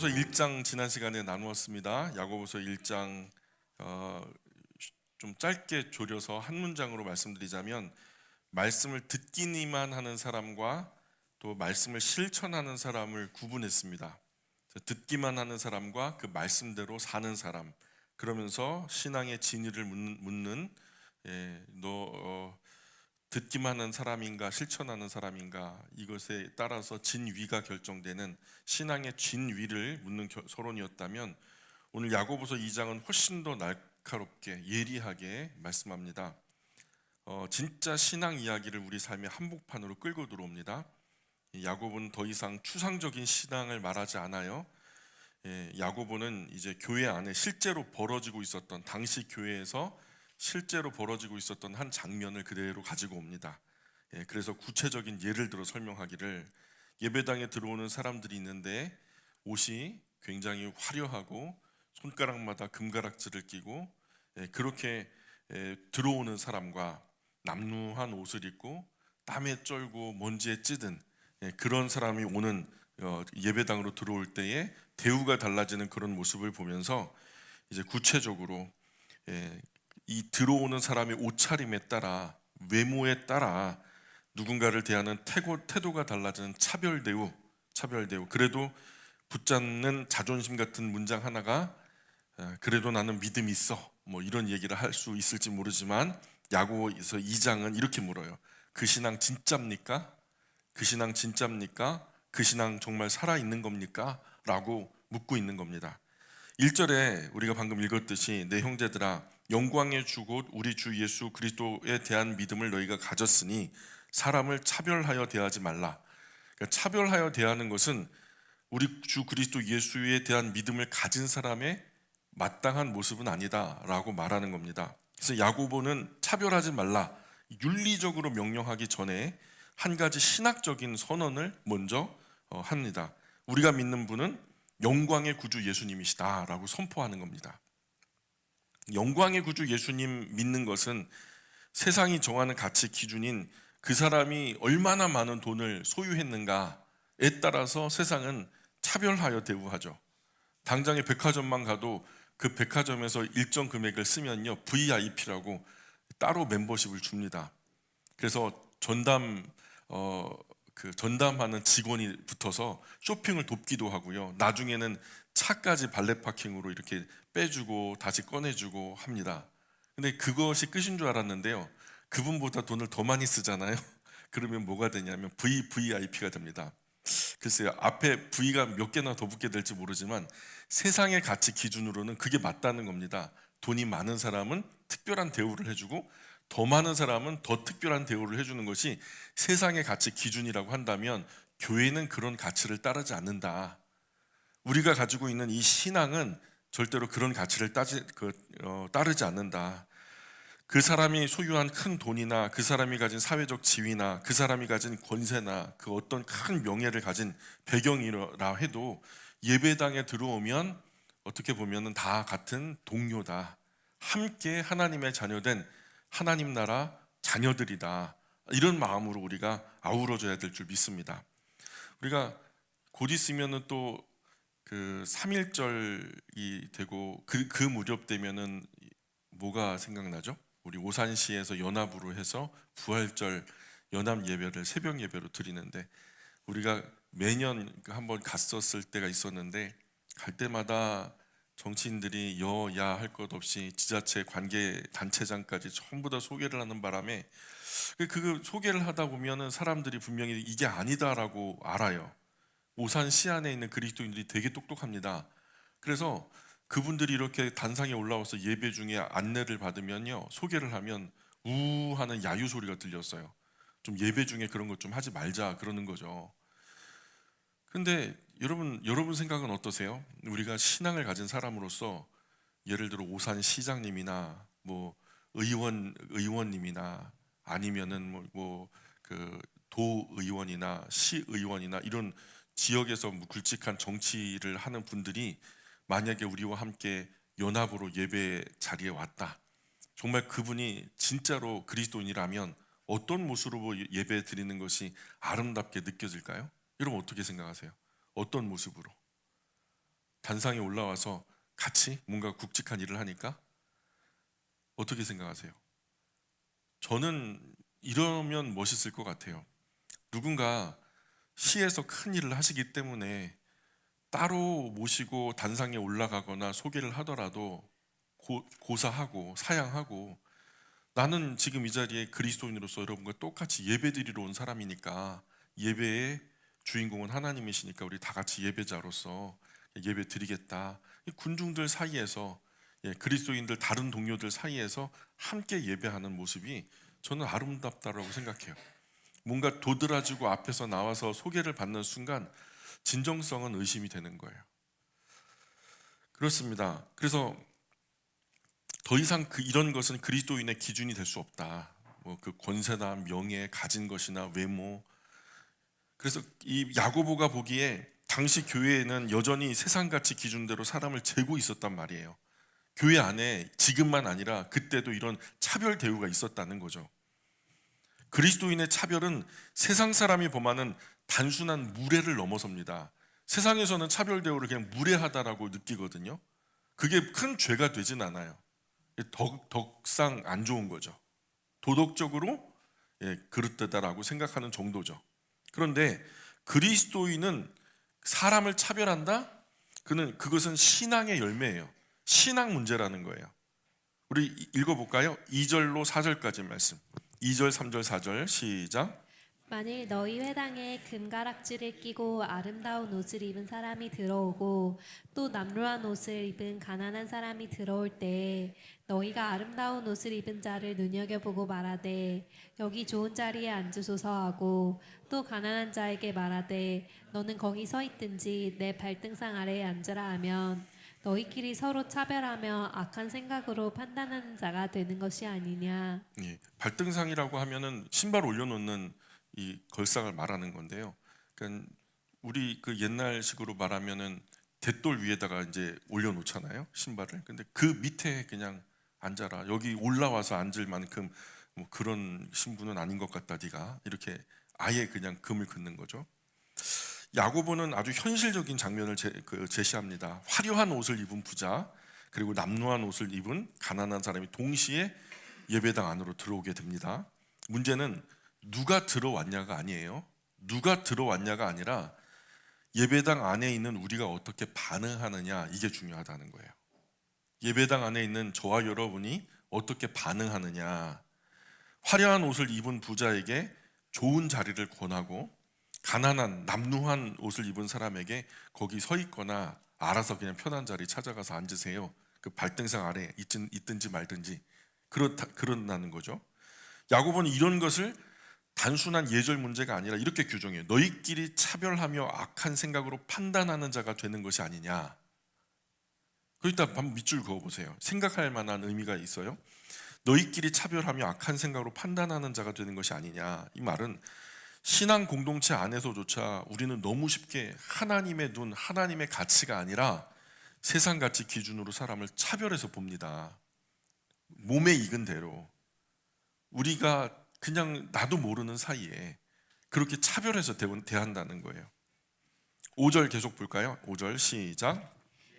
야고보서 1장 지난 시간에 나누었습니다. 야고보서 1장 좀 짧게 졸여서 한 문장으로 말씀드리자면, 말씀을 듣기니만 하는 사람과 또 말씀을 실천하는 사람을 구분했습니다. 듣기만 하는 사람과 그 말씀대로 사는 사람, 그러면서 신앙의 진위를 묻는 듣기만 하는 사람인가 실천하는 사람인가, 이것에 따라서 진위가 결정되는 신앙의 진위를 묻는 서론이었다면, 오늘 야고보서 2장은 훨씬 더 날카롭게 예리하게 말씀합니다. 진짜 신앙 이야기를 우리 삶의 한복판으로 끌고 들어옵니다. 야고보는 더 이상 추상적인 신앙을 말하지 않아요. 야고보는 이제 교회 안에 실제로 벌어지고 있었던, 당시 교회에서 실제로 벌어지고 있었던 한 장면을 그대로 가지고 옵니다. 그래서 구체적인 예를 들어 설명하기를, 예배당에 들어오는 사람들이 있는데 옷이 굉장히 화려하고 손가락마다 금가락지를 끼고 그렇게 들어오는 사람과, 남루한 옷을 입고 땀에 쩔고 먼지에 찌든 그런 사람이 오는 예배당으로 들어올 때에 대우가 달라지는 그런 모습을 보면서, 이제 구체적으로 이 들어오는 사람의 옷차림에 따라, 외모에 따라 누군가를 대하는 태도가 달라지는 차별 대우. 그래도 붙잡는 자존심 같은 문장 하나가 그래도 나는 믿음이 있어, 뭐 이런 얘기를 할 수 있을지 모르지만, 야고보서 2장은 이렇게 물어요. 그 신앙 진짜입니까? 그 신앙 진짜입니까? 그 신앙 정말 살아있는 겁니까? 라고 묻고 있는 겁니다. 1절에 우리가 방금 읽었듯이, 내 형제들아, 영광의 주 곧 우리 주 예수 그리스도에 대한 믿음을 너희가 가졌으니 사람을 차별하여 대하지 말라. 그러니까 차별하여 대하는 것은 우리 주 그리스도 예수에 대한 믿음을 가진 사람의 마땅한 모습은 아니다라고 말하는 겁니다. 그래서 야고보는 차별하지 말라, 윤리적으로 명령하기 전에 한 가지 신학적인 선언을 먼저 합니다. 우리가 믿는 분은 영광의 구주 예수님이시다 라고 선포하는 겁니다. 영광의 구주 예수님 믿는 것은 세상이 정하는 가치 기준인 그 사람이 얼마나 많은 돈을 소유했는가에 따라서 세상은 차별하여 대우하죠. 당장에 백화점만 가도 그 백화점에서 일정 금액을 쓰면요, VIP라고 따로 멤버십을 줍니다. 그래서 전담하는 직원이 붙어서 쇼핑을 돕기도 하고요, 나중에는 차까지 발렛 파킹으로 이렇게 빼주고 다시 꺼내주고 합니다. 근데 그것이 끝인 줄 알았는데요, 그분보다 돈을 더 많이 쓰잖아요. 그러면 뭐가 되냐면 VVIP가 됩니다. 글쎄요, 앞에 V가 몇 개나 더 붙게 될지 모르지만 세상의 가치 기준으로는 그게 맞다는 겁니다. 돈이 많은 사람은 특별한 대우를 해주고, 더 많은 사람은 더 특별한 대우를 해주는 것이 세상의 가치 기준이라고 한다면, 교회는 그런 가치를 따르지 않는다. 우리가 가지고 있는 이 신앙은 절대로 그런 가치를 따르지 않는다. 그 사람이 소유한 큰 돈이나 그 사람이 가진 사회적 지위나 그 사람이 가진 권세나 그 어떤 큰 명예를 가진 배경이라 해도, 예배당에 들어오면 어떻게 보면 다 같은 동료다, 함께 하나님의 자녀된 하나님 나라 자녀들이다, 이런 마음으로 우리가 아우러져야 될 줄 믿습니다. 우리가 곧 있으면은 또 그 3.1절이 되고, 그 무렵 되면은 뭐가 생각나죠? 우리 오산시에서 연합으로 해서 부활절 연합 예배를 새벽 예배로 드리는데, 우리가 매년 한번 갔었을 때가 있었는데, 갈 때마다 정치인들이 여야 할 것 없이 지자체 관계 단체장까지 전부 다 소개를 하는 바람에, 그 소개를 하다 보면은 사람들이 분명히 이게 아니다라고 알아요. 오산시 안에 있는 그리스도인들이 되게 똑똑합니다. 그래서 그분들이 이렇게 단상에 올라와서 예배 중에 안내를 받으면요, 소개를 하면 우 하는 야유 소리가 들렸어요. 좀 예배 중에 그런 것 좀 하지 말자 그러는 거죠. 근데 여러분 생각은 어떠세요? 우리가 신앙을 가진 사람으로서, 예를 들어 오산 시장님이나 뭐 의원님이나 아니면은 그 도의원이나 시의원이나 이런 지역에서 굵직한 정치를 하는 분들이 만약에 우리와 함께 연합으로 예배 자리에 왔다, 정말 그분이 진짜로 그리스도인이라면 어떤 모습으로 예배 드리는 것이 아름답게 느껴질까요? 여러분 어떻게 생각하세요? 어떤 모습으로? 단상에 올라와서 같이 뭔가 굵직한 일을 하니까 어떻게 생각하세요? 저는 이러면 멋있을 것 같아요. 누군가 시에서 큰 일을 하시기 때문에 따로 모시고 단상에 올라가거나 소개를 하더라도 고사하고 사양하고, 나는 지금 이 자리에 그리스도인으로서 여러분과 똑같이 예배드리러 온 사람이니까, 예배의 주인공은 하나님이시니까 우리 다 같이 예배자로서 예배 드리겠다. 이 군중들 사이에서, 그리스도인들 다른 동료들 사이에서 함께 예배하는 모습이 저는 아름답다라고 생각해요. 뭔가 도드라지고 앞에서 나와서 소개를 받는 순간 진정성은 의심이 되는 거예요. 그렇습니다. 그래서 더 이상 이런 것은 그리스도인의 기준이 될 수 없다. 뭐 그 권세나 명예, 가진 것이나 외모. 그래서 이 야고보가 보기에 당시 교회에는 여전히 세상가치 기준대로 사람을 재고 있었단 말이에요. 교회 안에 지금만 아니라 그때도 이런 차별 대우가 있었다는 거죠. 그리스도인의 차별은 세상 사람이 범하는 단순한 무례를 넘어섭니다. 세상에서는 차별 대우를 그냥 무례하다라고 느끼거든요. 그게 큰 죄가 되진 않아요. 덕상 안 좋은 거죠. 도덕적으로 그릇되다라고 생각하는 정도죠. 그런데 그리스도인은 사람을 차별한다? 그것은 신앙의 열매예요. 신앙 문제라는 거예요. 우리 읽어볼까요? 2절로 4절까지 말씀. 2절, 3절, 4절 시작. 만일 너희 회당에 금가락지를 끼고 아름다운 옷을 입은 사람이 들어오고 또 남루한 옷을 입은 가난한 사람이 들어올 때 너희가 아름다운 옷을 입은 자를 눈여겨보고 말하되 여기 좋은 자리에 앉으소서 하고 또 가난한 자에게 말하되 너는 거기 서 있든지 내 발등상 아래에 앉으라 하면 너희끼리 서로 차별하며 악한 생각으로 판단하는 자가 되는 것이 아니냐. 발등상이라고 하면은 신발 올려놓는 이 걸상을 말하는 건데요. 그러니까 우리 그 옛날식으로 말하면은 대돌 위에다가 이제 올려놓잖아요, 신발을. 근데 그 밑에 그냥 앉아라. 여기 올라와서 앉을 만큼 뭐 그런 신분은 아닌 것 같다, 네가. 이렇게 아예 그냥 금을 긋는 거죠. 야고보는 아주 현실적인 장면을 제시합니다. 화려한 옷을 입은 부자, 그리고 남루한 옷을 입은 가난한 사람이 동시에 예배당 안으로 들어오게 됩니다. 문제는 누가 들어왔냐가 아니에요. 누가 들어왔냐가 아니라 예배당 안에 있는 우리가 어떻게 반응하느냐, 이게 중요하다는 거예요. 예배당 안에 있는 저와 여러분이 어떻게 반응하느냐. 화려한 옷을 입은 부자에게 좋은 자리를 권하고, 가난한 남루한 옷을 입은 사람에게 거기 서 있거나 알아서 그냥 편한 자리 찾아가서 앉으세요, 그 발등상 아래 있든지 말든지, 그런다는 거죠. 야고보는 이런 것을 단순한 예절 문제가 아니라 이렇게 규정해요. 너희끼리 차별하며 악한 생각으로 판단하는 자가 되는 것이 아니냐. 거기다 한번 밑줄 그어보세요. 생각할 만한 의미가 있어요. 너희끼리 차별하며 악한 생각으로 판단하는 자가 되는 것이 아니냐. 이 말은 신앙 공동체 안에서조차 우리는 너무 쉽게 하나님의 눈, 하나님의 가치가 아니라 세상 가치 기준으로 사람을 차별해서 봅니다. 몸에 익은 대로 우리가 그냥 나도 모르는 사이에 그렇게 차별해서 대한다는 거예요. 5절 계속 볼까요? 5절 시작.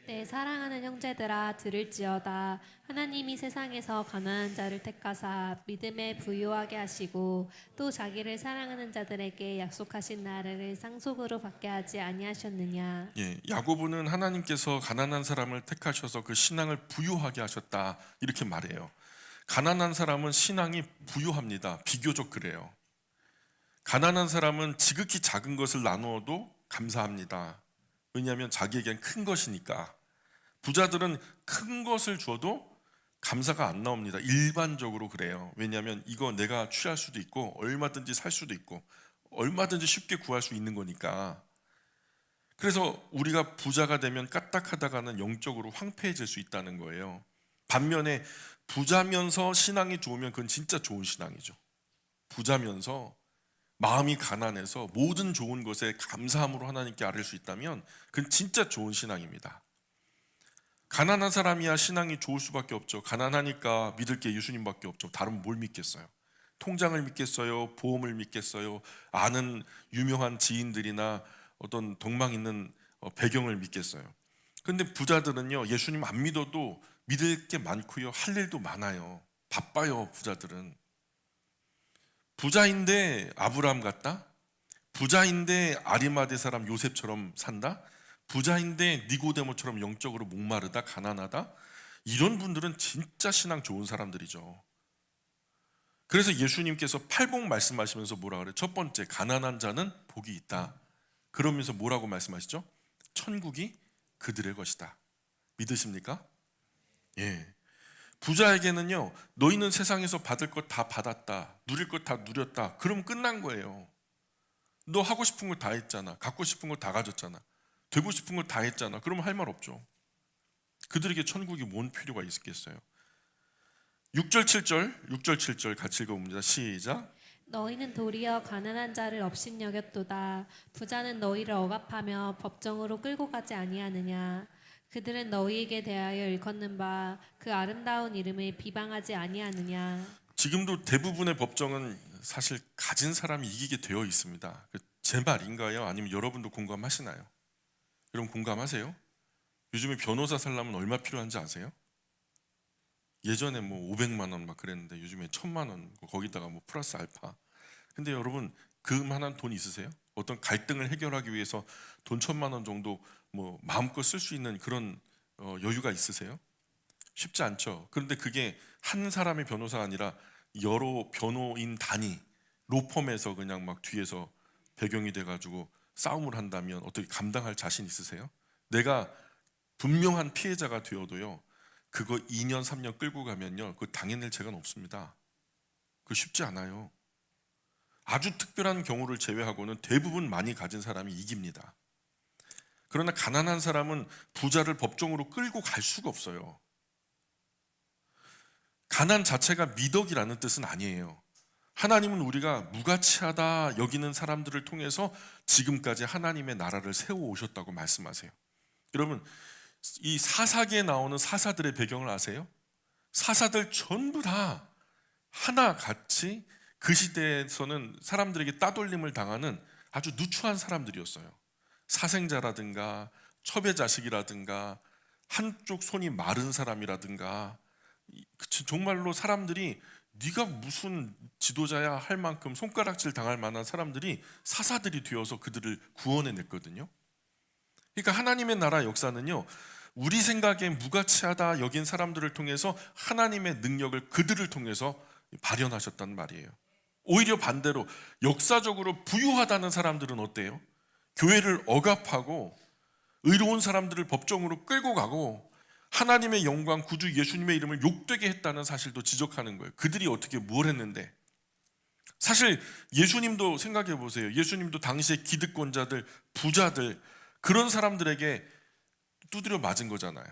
내 사랑하는 형제들아 들을지어다. 하나님이 세상에서 가난한 자를 택하사 믿음에 부유하게 하시고 또 자기를 사랑하는 자들에게 약속하신 나라를 상속으로 받게 하지 아니하셨느냐. 야고보는 하나님께서 가난한 사람을 택하셔서 그 신앙을 부유하게 하셨다, 이렇게 말해요. 가난한 사람은 신앙이 부유합니다. 비교적 그래요. 가난한 사람은 지극히 작은 것을 나누어도 감사합니다. 왜냐하면 자기에겐 큰 것이니까. 부자들은 큰 것을 줘도 감사가 안 나옵니다. 일반적으로 그래요. 왜냐하면 이거 내가 취할 수도 있고 얼마든지 살 수도 있고 얼마든지 쉽게 구할 수 있는 거니까. 그래서 우리가 부자가 되면 까딱하다가는 영적으로 황폐해질 수 있다는 거예요. 반면에 부자면서 신앙이 좋으면 그건 진짜 좋은 신앙이죠. 부자면서 마음이 가난해서 모든 좋은 것에 감사함으로 하나님께 아뢰 수 있다면 그건 진짜 좋은 신앙입니다. 가난한 사람이야 신앙이 좋을 수밖에 없죠. 가난하니까 믿을 게 예수님밖에 없죠. 다른 뭘 믿겠어요? 통장을 믿겠어요? 보험을 믿겠어요? 아는 유명한 지인들이나 어떤 덕망 있는 배경을 믿겠어요? 근데 부자들은요, 예수님 안 믿어도 믿을 게 많고요, 할 일도 많아요. 바빠요, 부자들은. 부자인데 아브라함 같다? 부자인데 아리마대 사람 요셉처럼 산다? 부자인데 니고데모처럼 영적으로 목마르다, 가난하다? 이런 분들은 진짜 신앙 좋은 사람들이죠. 그래서 예수님께서 팔복 말씀하시면서 뭐라 그래요? 첫 번째, 가난한 자는 복이 있다. 그러면서 뭐라고 말씀하시죠? 천국이 그들의 것이다. 믿으십니까? 예. 부자에게는요, 너희는 세상에서 받을 것 다 받았다, 누릴 것 다 누렸다, 그럼 끝난 거예요. 너 하고 싶은 거 다 했잖아, 갖고 싶은 거 다 가졌잖아, 되고 싶은 거 다 했잖아. 그러면 할 말 없죠. 그들에게 천국이 뭔 필요가 있겠어요? 6절 7절 같이 읽어봅니다. 시작. 너희는 도리어 가난한 자를 업신여겼도다. 부자는 너희를 억압하며 법정으로 끌고 가지 아니하느냐. 그들은 너희에게 대하여 일컫는 바 그 아름다운 이름을 비방하지 아니하느냐. 지금도 대부분의 법정은 사실 가진 사람이 이기게 되어 있습니다. 제 말인가요? 아니면 여러분도 공감하시나요? 여러분 공감하세요? 요즘에 변호사 살려면 얼마 필요한지 아세요? 예전에 뭐 500만 원 막 그랬는데 요즘에 1000만 원, 거기다가 뭐 플러스 알파. 근데 여러분 그만한 돈 있으세요? 어떤 갈등을 해결하기 위해서 돈 1000만 원 정도 뭐 마음껏 쓸 수 있는 그런 여유가 있으세요? 쉽지 않죠. 그런데 그게 한 사람의 변호사가 아니라 여러 변호인 단위 로펌에서 그냥 막 뒤에서 배경이 돼가지고 싸움을 한다면 어떻게 감당할 자신 있으세요? 내가 분명한 피해자가 되어도요, 그거 2년 3년 끌고 가면요, 그 당해낼 죄가 없습니다. 그거 쉽지 않아요. 아주 특별한 경우를 제외하고는 대부분 많이 가진 사람이 이깁니다. 그러나 가난한 사람은 부자를 법정으로 끌고 갈 수가 없어요. 가난 자체가 미덕이라는 뜻은 아니에요. 하나님은 우리가 무가치하다 여기는 사람들을 통해서 지금까지 하나님의 나라를 세워 오셨다고 말씀하세요. 여러분, 이 사사기에 나오는 사사들의 배경을 아세요? 사사들 전부 다 하나같이 그 시대에서는 사람들에게 따돌림을 당하는 아주 누추한 사람들이었어요. 사생자라든가 첩의 자식이라든가 한쪽 손이 마른 사람이라든가, 정말로 사람들이 네가 무슨 지도자야 할 만큼 손가락질 당할 만한 사람들이 사사들이 되어서 그들을 구원해냈거든요. 그러니까 하나님의 나라 역사는요, 우리 생각에 무가치하다 여긴 사람들을 통해서 하나님의 능력을 그들을 통해서 발현하셨단 말이에요. 오히려 반대로 역사적으로 부유하다는 사람들은 어때요? 교회를 억압하고 의로운 사람들을 법정으로 끌고 가고 하나님의 영광 구주 예수님의 이름을 욕되게 했다는 사실도 지적하는 거예요. 그들이 어떻게 뭘 했는데. 사실 예수님도 생각해 보세요. 예수님도 당시에 기득권자들, 부자들, 그런 사람들에게 두드려 맞은 거잖아요.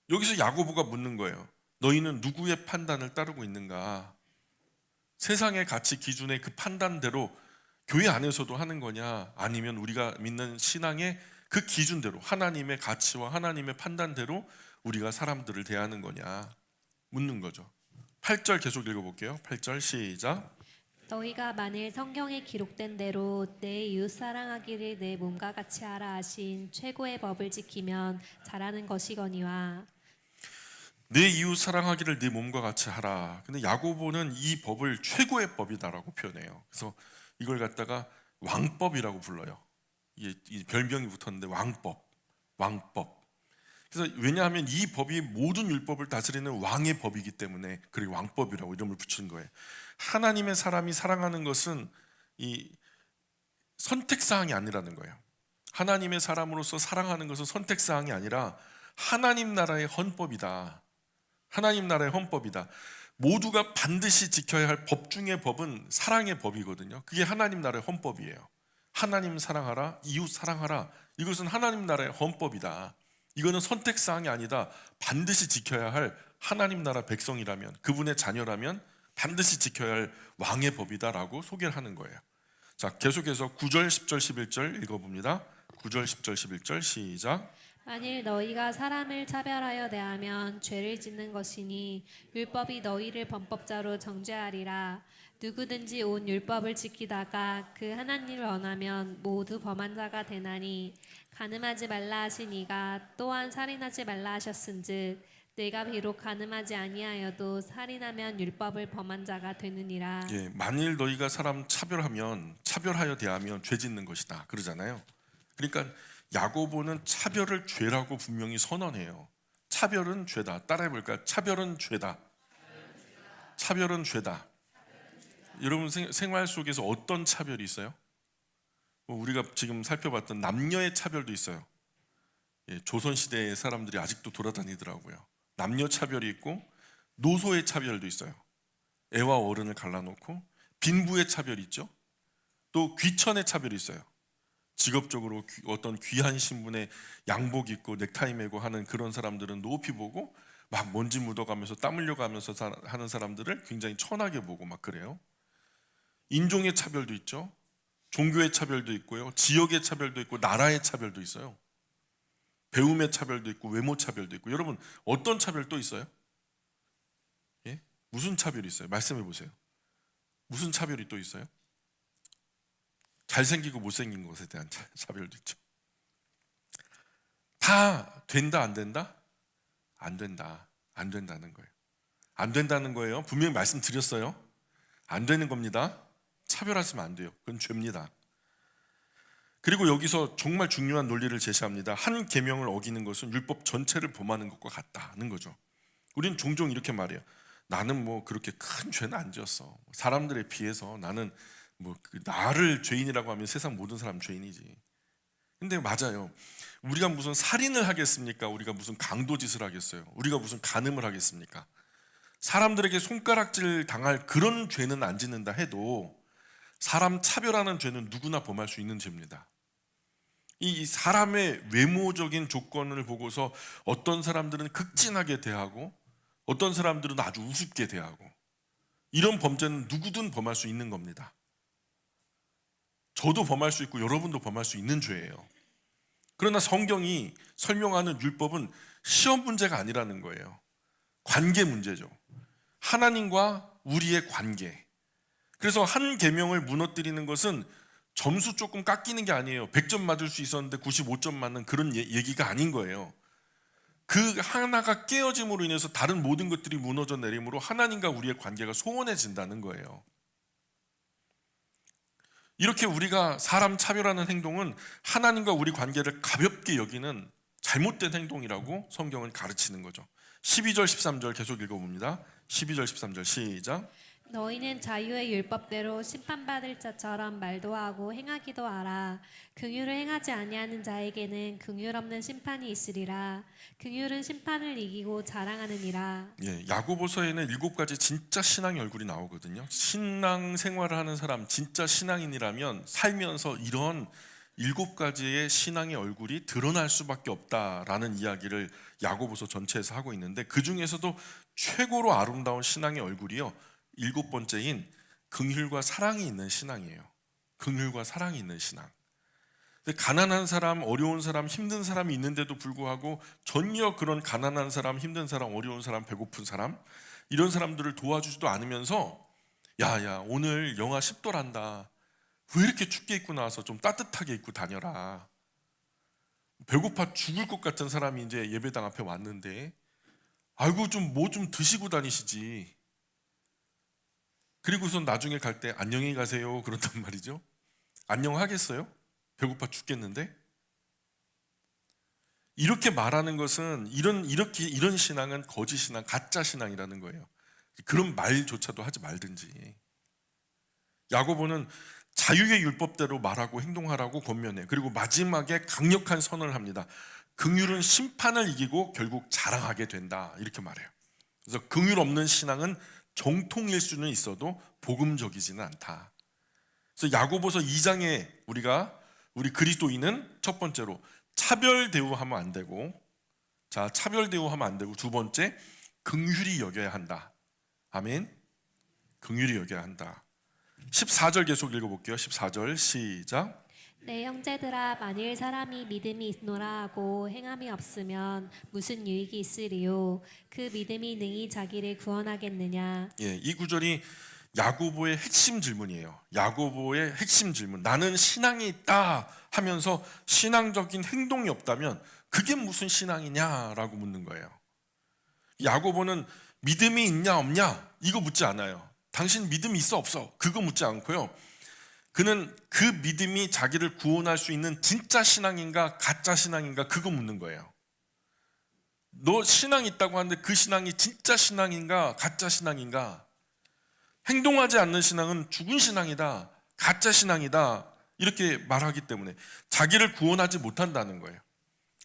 여기서 야고보가 묻는 거예요. 너희는 누구의 판단을 따르고 있는가? 세상의 가치 기준의 그 판단대로 교회 안에서도 하는 거냐, 아니면 우리가 믿는 신앙의 그 기준대로 하나님의 가치와 하나님의 판단대로 우리가 사람들을 대하는 거냐 묻는 거죠. 8절 계속 읽어볼게요. 8절 시작. 너희가 만일 성경에 기록된 대로 내 이웃 사랑하기를 내 몸과 같이 하라 하신 최고의 법을 지키면 잘하는 것이거니와. 내 이웃 사랑하기를 네 몸과 같이 하라. 근데 야고보는 이 법을 최고의 법이다라고 표현해요. 그래서 이걸 갖다가 왕법이라고 불러요. 이 별명이 붙었는데 왕법. 그래서 왜냐하면 이 법이 모든 율법을 다스리는 왕의 법이기 때문에 그리고 왕법이라고 이름을 붙인 거예요. 하나님의 사람이 사랑하는 것은 이 선택사항이 아니라는 거예요. 하나님의 사람으로서 사랑하는 것은 선택사항이 아니라 하나님 나라의 헌법이다. 하나님 나라의 헌법이다. 모두가 반드시 지켜야 할 법 중의 법은 사랑의 법이거든요. 그게 하나님 나라의 헌법이에요. 하나님 사랑하라, 이웃 사랑하라. 이것은 하나님 나라의 헌법이다. 이거는 선택사항이 아니다. 반드시 지켜야 할 하나님 나라 백성이라면, 그분의 자녀라면 반드시 지켜야 할 왕의 법이다라고 소개를 하는 거예요. 자, 계속해서 9절, 10절, 11절 읽어봅니다. 9절, 10절, 11절 시작. 만일 너희가 사람을 차별하여 대하면 죄를 짓는 것이니 율법이 너희를 범법자로 정죄하리라. 누구든지 온 율법을 지키다가 그 하나님을 원하면 모두 범한 자가 되나니 간음하지 말라 하신 이가 또한 살인하지 말라 하셨은즉 내가 비록 간음하지 아니하여도 살인하면 율법을 범한 자가 되느니라. 예, 만일 너희가 사람 차별하면 차별하여 대하면 죄 짓는 것이다 그러잖아요. 그러니까 야고보는 차별을 죄라고 분명히 선언해요. 차별은 죄다. 따라해 볼까요? 차별은 죄다. 차별은 죄다. 여러분 생활 속에서 어떤 차별이 있어요? 우리가 지금 살펴봤던 남녀의 차별도 있어요. 예, 조선시대의 사람들이 아직도 돌아다니더라고요. 남녀 차별이 있고 노소의 차별도 있어요. 애와 어른을 갈라놓고 빈부의 차별이 있죠. 또 귀천의 차별이 있어요. 직업적으로 어떤 귀한 신분의 양복 입고 넥타이 메고 하는 그런 사람들은 높이 보고 막 먼지 묻어가면서 땀 흘려가면서 하는 사람들을 굉장히 천하게 보고 막 그래요. 인종의 차별도 있죠. 종교의 차별도 있고요. 지역의 차별도 있고 나라의 차별도 있어요. 배움의 차별도 있고 외모 차별도 있고. 여러분 어떤 차별 또 있어요? 예? 무슨 차별이 있어요? 말씀해 보세요. 무슨 차별이 또 있어요? 잘생기고 못생긴 것에 대한 차별도 있죠. 다 된다 안 된다? 안 된다. 안 된다는 거예요. 안 된다는 거예요. 분명히 말씀드렸어요. 안 되는 겁니다. 차별하시면 안 돼요. 그건 죄입니다. 그리고 여기서 정말 중요한 논리를 제시합니다. 한 계명을 어기는 것은 율법 전체를 범하는 것과 같다는 거죠. 우리는 종종 이렇게 말해요. 나는 뭐 그렇게 큰 죄는 안 지었어. 사람들에 비해서 나는 뭐 나를 죄인이라고 하면 세상 모든 사람 죄인이지. 근데 맞아요. 우리가 무슨 살인을 하겠습니까? 우리가 무슨 강도짓을 하겠어요? 우리가 무슨 간음을 하겠습니까? 사람들에게 손가락질 당할 그런 죄는 안 짓는다 해도 사람 차별하는 죄는 누구나 범할 수 있는 죄입니다. 이 사람의 외모적인 조건을 보고서 어떤 사람들은 극진하게 대하고 어떤 사람들은 아주 우습게 대하고 이런 범죄는 누구든 범할 수 있는 겁니다. 저도 범할 수 있고 여러분도 범할 수 있는 죄예요. 그러나 성경이 설명하는 율법은 시험 문제가 아니라는 거예요. 관계 문제죠. 하나님과 우리의 관계. 그래서 한 계명을 무너뜨리는 것은 점수 조금 깎이는 게 아니에요. 100점 맞을 수 있었는데 95점 맞는 그런 얘기가 아닌 거예요. 그 하나가 깨어짐으로 인해서 다른 모든 것들이 무너져 내림으로 하나님과 우리의 관계가 소원해진다는 거예요. 이렇게 우리가 사람 차별하는 행동은 하나님과 우리 관계를 가볍게 여기는 잘못된 행동이라고 성경은 가르치는 거죠. 12절 13절 계속 읽어봅니다. 12절 13절 시작. 너희는 자유의 율법대로 심판받을 자처럼 말도 하고 행하기도 하라. 긍휼을 행하지 아니하는 자에게는 긍휼 없는 심판이 있으리라. 긍휼은 심판을 이기고 자랑하느니라. 예, 야고보서에는 7가지 진짜 신앙의 얼굴이 나오거든요. 신앙 생활을 하는 사람, 진짜 신앙인이라면 살면서 이런 7가지의 신앙의 얼굴이 드러날 수밖에 없다라는 이야기를 야고보서 전체에서 하고 있는데 그 중에서도 최고로 아름다운 신앙의 얼굴이요. 7번째인 긍휼과 사랑이 있는 신앙이에요. 긍휼과 사랑이 있는 신앙. 가난한 사람, 어려운 사람, 힘든 사람이 있는데도 불구하고 전혀 그런 가난한 사람, 힘든 사람, 어려운 사람, 배고픈 사람 이런 사람들을 도와주지도 않으면서 야야 오늘 영하 10도란다. 왜 이렇게 춥게 입고 나와서 좀 따뜻하게 입고 다녀라. 배고파 죽을 것 같은 사람이 이제 예배당 앞에 왔는데 아이고 좀 뭐 좀 드시고 다니시지. 그리고선 나중에 갈 때 안녕히 가세요 그런단 말이죠. 안녕하겠어요? 배고파 죽겠는데? 이렇게 말하는 것은 이런 신앙은 거짓 신앙, 가짜 신앙이라는 거예요. 그런 말조차도 하지 말든지. 야고보는 자유의 율법대로 말하고 행동하라고 권면해요. 그리고 마지막에 강력한 선언을 합니다. 긍휼은 심판을 이기고 결국 자랑하게 된다 이렇게 말해요. 그래서 긍휼 없는 신앙은 정통일 수는 있어도 복음적이지는 않다. 그래서 야고보서 2장에 우리 그리스도인은 첫 번째로 차별 대우하면 안 되고, 자 차별 대우하면 안 되고 두 번째 긍휼히 여겨야 한다. 아멘. 긍휼히 여겨야 한다. 14절 계속 읽어볼게요. 14절 시작. 내 형제들아 만일 사람이 믿음이 있노라 하고 행함이 없으면 무슨 유익이 있으리요. 그 믿음이 능히 자기를 구원하겠느냐. 예, 이 구절이 야고보의 핵심 질문이에요. 야고보의 핵심 질문. 나는 신앙이 있다 하면서 신앙적인 행동이 없다면 그게 무슨 신앙이냐라고 묻는 거예요. 야고보는 믿음이 있냐 없냐 이거 묻지 않아요. 당신 믿음이 있어 없어 그거 묻지 않고요. 그는 그 믿음이 자기를 구원할 수 있는 진짜 신앙인가 가짜 신앙인가 그거 묻는 거예요. 너 신앙 있다고 하는데 그 신앙이 진짜 신앙인가 가짜 신앙인가? 행동하지 않는 신앙은 죽은 신앙이다, 가짜 신앙이다 이렇게 말하기 때문에 자기를 구원하지 못한다는 거예요.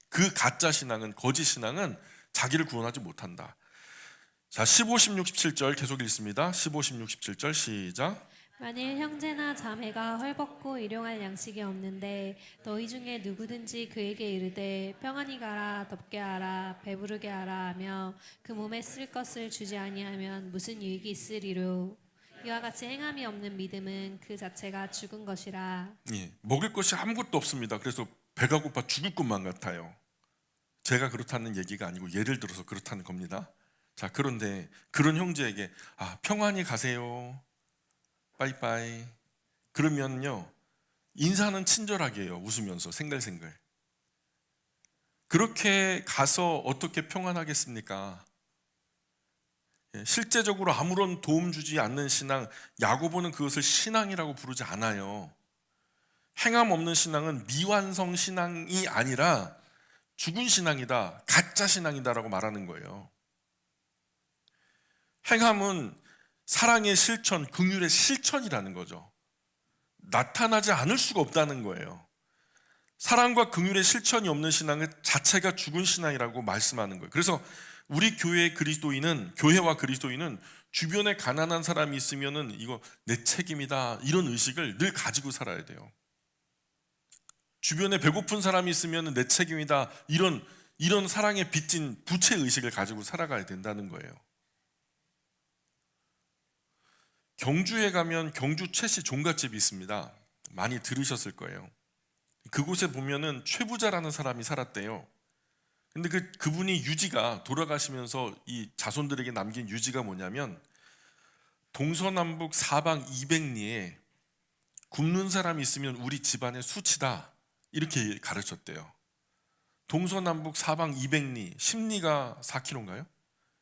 그 가짜 신앙은, 거짓 신앙은 자기를 구원하지 못한다. 자, 15, 16, 17절 계속 읽습니다. 15, 16, 17절 시작. 만일 형제나 자매가 헐벗고 일용할 양식이 없는데 너희 중에 누구든지 그에게 이르되 평안히 가라, 덥게 하라, 배부르게 하라 하며 그 몸에 쓸 것을 주지 아니하면 무슨 유익이 있으리요. 이와 같이 행함이 없는 믿음은 그 자체가 죽은 것이라. 예, 먹을 것이 아무것도 없습니다. 그래서 배가 고파 죽을 것만 같아요. 제가 그렇다는 얘기가 아니고 예를 들어서 그렇다는 겁니다. 자, 그런데 그런 형제에게 평안히 가세요, 빠이빠이 그러면요 인사는 친절하게 해요. 웃으면서 생글생글. 그렇게 가서 어떻게 평안하겠습니까? 실제적으로 아무런 도움 주지 않는 신앙, 야고보는 그것을 신앙이라고 부르지 않아요. 행함 없는 신앙은 미완성 신앙이 아니라 죽은 신앙이다, 가짜 신앙이다라고 말하는 거예요. 행함은 사랑의 실천, 긍휼의 실천이라는 거죠. 나타나지 않을 수가 없다는 거예요. 사랑과 긍휼의 실천이 없는 신앙은 자체가 죽은 신앙이라고 말씀하는 거예요. 그래서 우리 교회와 그리스도인은 주변에 가난한 사람이 있으면은 이거 내 책임이다 이런 의식을 늘 가지고 살아야 돼요. 주변에 배고픈 사람이 있으면 내 책임이다 이런 사랑에 빚진 부채 의식을 가지고 살아가야 된다는 거예요. 경주에 가면 경주 최씨 종갓집이 있습니다. 많이 들으셨을 거예요. 그곳에 보면은 최부자라는 사람이 살았대요. 근데 그분이 유지가, 돌아가시면서 이 자손들에게 남긴 유지가 뭐냐면 동서남북 사방 200리에 굶는 사람이 있으면 우리 집안의 수치다 이렇게 가르쳤대요. 동서남북 사방 200리, 10리가 4km인가요?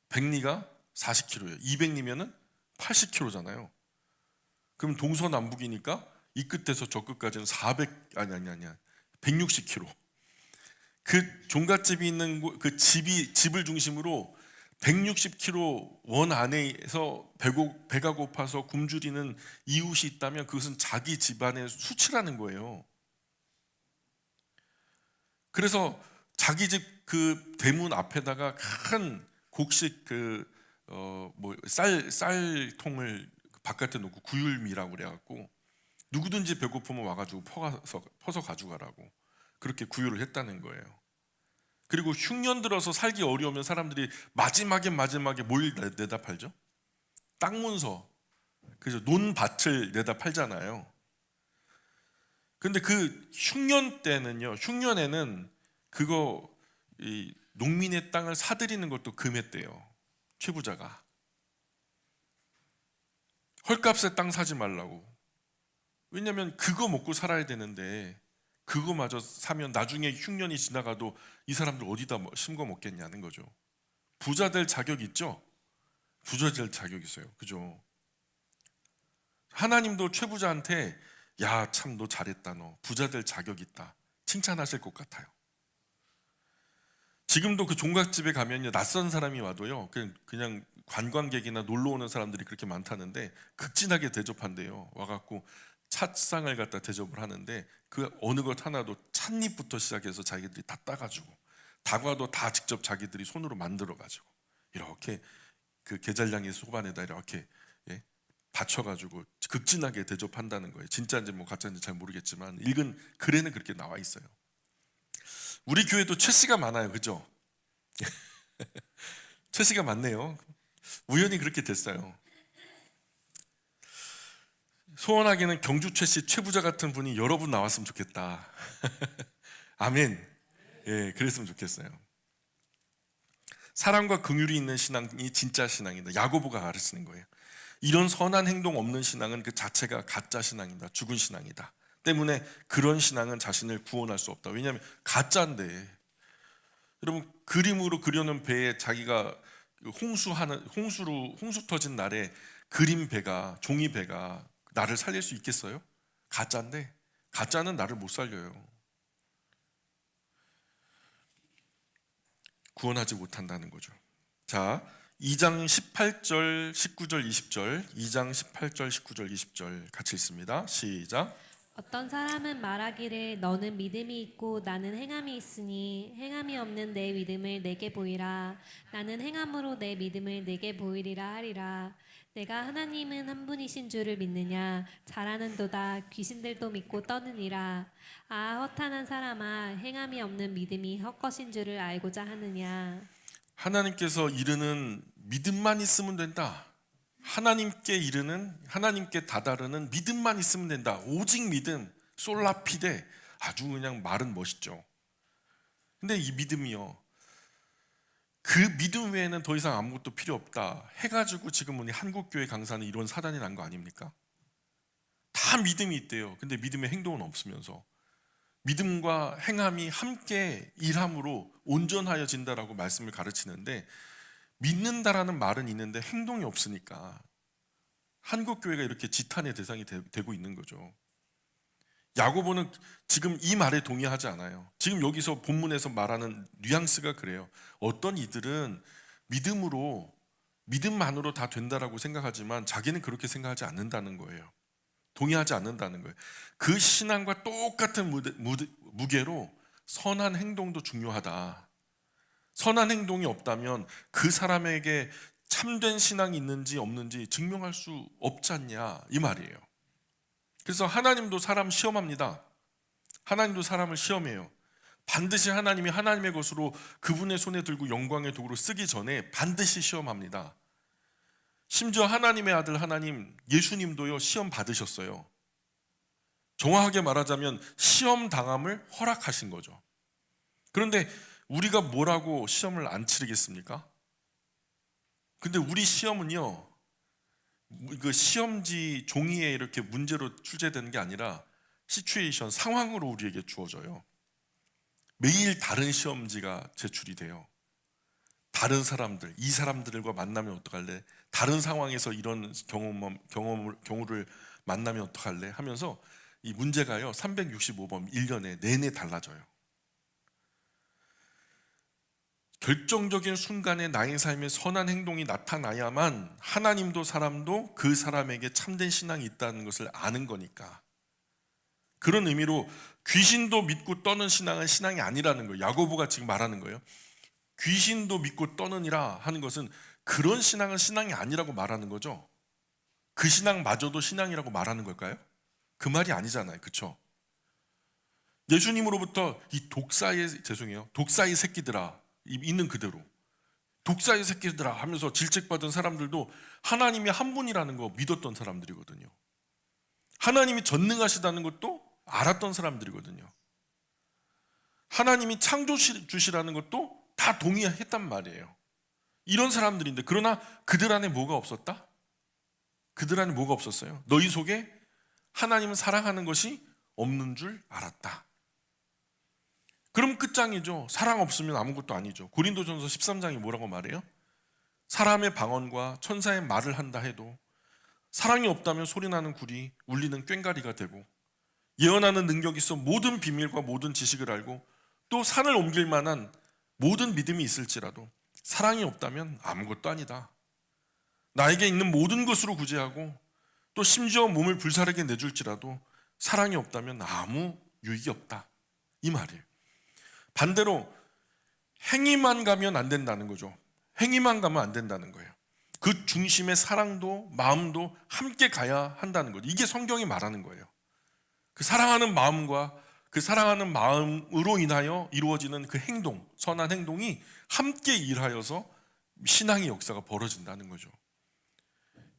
100리가 40km예요. 200리면은 80km잖아요. 그럼 동서남북이니까 이 끝에서 저 끝까지는 160km. 그 종갓집이 있는 그 집을 중심으로 160km 원 안에서 배가 고파서 굶주리는 이웃이 있다면 그것은 자기 집안의 수치라는 거예요. 그래서 자기 집 그 대문 앞에다가 큰 곡식 쌀통을 바깥에 놓고 구율미라고 그래갖고 누구든지 배고프면 와가지고 퍼서 가져가라고 그렇게 구휼을 했다는 거예요. 그리고 흉년 들어서 살기 어려우면 사람들이 마지막에 뭘 내다 팔죠? 땅 문서, 그래서 논밭을 내다 팔잖아요. 근데 그 흉년에는 이 농민의 땅을 사들이는 것도 금했대요. 최부자가 헐값에 땅 사지 말라고. 왜냐하면 그거 먹고 살아야 되는데 그거마저 사면 나중에 흉년이 지나가도 이 사람들 어디다 심거 먹겠냐는 거죠. 부자 될 자격 있죠? 부자 될 자격 있어요. 그죠? 하나님도 최부자한테 야, 참 너 잘했다, 너 부자 될 자격 있다 칭찬하실 것 같아요. 지금도 그 종갓집에 가면요 낯선 사람이 와도요 그냥 관광객이나 놀러 오는 사람들이 그렇게 많다는데 극진하게 대접한대요. 와갖고 찻상을 갖다 대접을 하는데 그 어느 것 하나도 찻잎부터 시작해서 자기들이 다 따가지고 다과도 다 직접 자기들이 손으로 만들어가지고 이렇게 그 게잘량이 소반에다 이렇게 받쳐가지고 극진하게 대접한다는 거예요. 진짜인지 뭐 가짜인지 잘 모르겠지만 읽은 글에는 그렇게 나와 있어요. 우리 교회도 최씨가 많아요. 그죠? 최씨가 많네요. 우연히 그렇게 됐어요. 소원하기는 경주 최씨 최부자 같은 분이 여러 분 나왔으면 좋겠다. 아멘. 예, 그랬으면 좋겠어요. 사랑과 긍휼이 있는 신앙이 진짜 신앙이다. 야고보가 가르치는 거예요. 이런 선한 행동 없는 신앙은 그 자체가 가짜 신앙이다. 죽은 신앙이다. 때문에 그런 신앙은 자신을 구원할 수 없다. 왜냐하면 가짜인데. 여러분, 그림으로 그려놓은 배에 자기가 홍수 터진 날에 그림 배가, 종이 배가 나를 살릴 수 있겠어요? 가짜인데 가짜는 나를 못 살려요. 구원하지 못한다는 거죠. 자, 2장 18절, 19절, 20절, 2장 18절, 19절, 20절 같이 읽습니다. 시작. 어떤 사람은 말하기를 너는 믿음이 있고 나는 행함이 있으니 행함이 없는 내 믿음을 내게 보이라. 나는 행함으로 내 믿음을 내게 보이리라 하리라. 내가 하나님은 한 분이신 줄을 믿느냐? 잘하는도다. 귀신들도 믿고 떠느니라. 아, 허탄한 사람아, 행함이 없는 믿음이 헛것인 줄을 알고자 하느냐? 하나님께서 이르는 믿음만 있으면 된다. 하나님께 이르는, 하나님께 다다르는 믿음만 있으면 된다. 오직 믿음, 솔라피데. 아주 그냥 말은 멋있죠. 근데 이 믿음이요, 그 믿음 외에는 더 이상 아무것도 필요 없다 해가지고 지금 우리 한국교회 강사는 이런 사단이 난 거 아닙니까? 다 믿음이 있대요. 근데 믿음의 행동은 없으면서 믿음과 행함이 함께 일함으로 온전하여진다라고 말씀을 가르치는데, 믿는다라는 말은 있는데 행동이 없으니까 한국교회가 이렇게 지탄의 대상이 되고 있는 거죠. 야고보는 지금 이 말에 동의하지 않아요. 지금 여기서 본문에서 말하는 뉘앙스가 그래요. 어떤 이들은 믿음만으로 다 된다라고 생각하지만 자기는 그렇게 생각하지 않는다는 거예요. 동의하지 않는다는 거예요. 그 신앙과 똑같은 무게로 선한 행동도 중요하다. 선한 행동이 없다면 그 사람에게 참된 신앙이 있는지 없는지 증명할 수 없지 않냐, 이 말이에요. 그래서 하나님도 사람 시험합니다. 하나님도 사람을 시험해요. 반드시 하나님이 하나님의 것으로 그분의 손에 들고 영광의 도구로 쓰기 전에 반드시 시험합니다. 심지어 하나님의 아들 하나님 예수님도요, 시험 받으셨어요. 정확하게 말하자면 시험 당함을 허락하신 거죠. 그런데 우리가 뭐라고 시험을 안 치르겠습니까? 근데 우리 시험은요, 그 시험지 종이에 이렇게 문제로 출제되는 게 아니라 시츄에이션, 상황으로 우리에게 주어져요. 매일 다른 시험지가 제출이 돼요. 다른 사람들, 이 사람들과 만나면 어떡할래? 다른 상황에서 이런 경우를 만나면 어떡할래? 하면서 이 문제가요, 365번 1년에 내내 달라져요. 결정적인 순간에 나의 삶에 선한 행동이 나타나야만 하나님도 사람도 그 사람에게 참된 신앙이 있다는 것을 아는 거니까. 그런 의미로 귀신도 믿고 떠는 신앙은 신앙이 아니라는 거예요. 야고보가 지금 말하는 거예요. 귀신도 믿고 떠느니라 하는 것은 그런 신앙은 신앙이 아니라고 말하는 거죠. 그 신앙마저도 신앙이라고 말하는 걸까요? 그 말이 아니잖아요. 그렇죠? 예수님으로부터 이 독사의 새끼들아, 있는 그대로 독사의 새끼들아 하면서 질책받은 사람들도 하나님이 한 분이라는 거 믿었던 사람들이거든요. 하나님이 전능하시다는 것도 알았던 사람들이거든요. 하나님이 창조주시라는 것도 다 동의했단 말이에요. 이런 사람들인데, 그러나 그들 안에 뭐가 없었다? 그들 안에 뭐가 없었어요? 너희 속에 하나님을 사랑하는 것이 없는 줄 알았다. 그럼 끝장이죠. 사랑 없으면 아무것도 아니죠. 고린도전서 13장이 뭐라고 말해요? 사람의 방언과 천사의 말을 한다 해도 사랑이 없다면 소리나는 굴이 울리는 꽹과리가 되고, 예언하는 능력이 있어 모든 비밀과 모든 지식을 알고 또 산을 옮길 만한 모든 믿음이 있을지라도 사랑이 없다면 아무것도 아니다. 나에게 있는 모든 것으로 구제하고 또 심지어 몸을 불사르게 내줄지라도 사랑이 없다면 아무 유익이 없다, 이 말이에요. 반대로 행위만 가면 안 된다는 거죠. 행위만 가면 안 된다는 거예요. 그 중심에 사랑도 마음도 함께 가야 한다는 거죠. 이게 성경이 말하는 거예요. 그 사랑하는 마음과 그 사랑하는 마음으로 인하여 이루어지는 그 행동, 선한 행동이 함께 일하여서 신앙의 역사가 벌어진다는 거죠.